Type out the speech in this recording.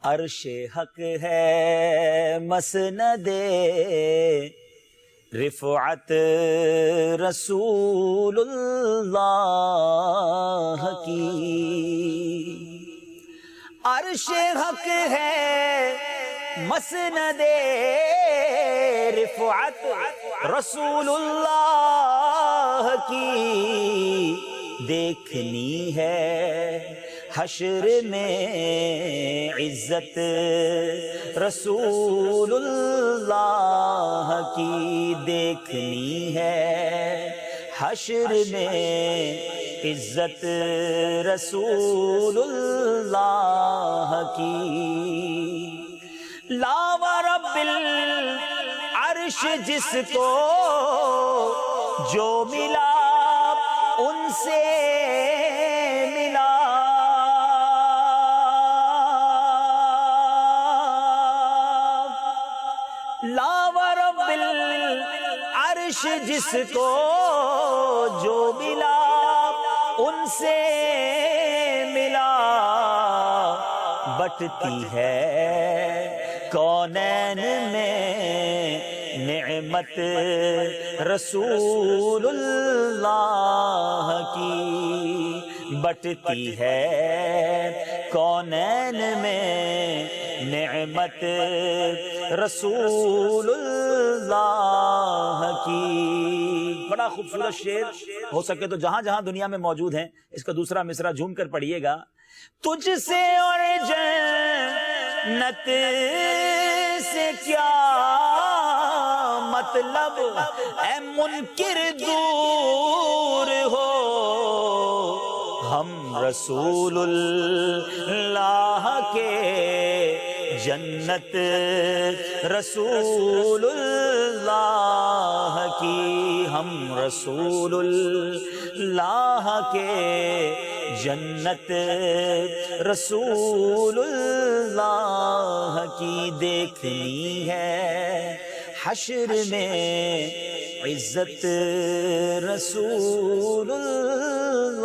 عرش حق ہے مسند رفعت رسول اللہ کی، عرش حق ہے مسند رفعت رسول اللہ کی، دیکھنی ہے حشر میں عزت رسول اللہ کی، دیکھنی ہے حشر میں عزت رسول اللہ کی۔ لا ورب العرش جس کو جو ملا ان سے ملا، لا ورب العرش جس کو جو ملا ان سے ملا، بٹتی ہے کونین میں نعمت رسول اللہ کی، بٹتی ہے کونین میں نعمت رسول اللہ کی۔ بڑا خوبصورت شعر، ہو سکے تو جہاں جہاں دنیا میں موجود ہیں اس کا دوسرا مصرع جھوم کر پڑھیے گا۔ تجھ سے اور جنت سے کیا مطلب اے منکر دور ہو، ہم رسول اللہ کے جنت رسول اللہ کی، ہم رسول اللہ کے جنت رسول اللہ کی، دیکھنی ہے حشر میں عزت رسول اللہ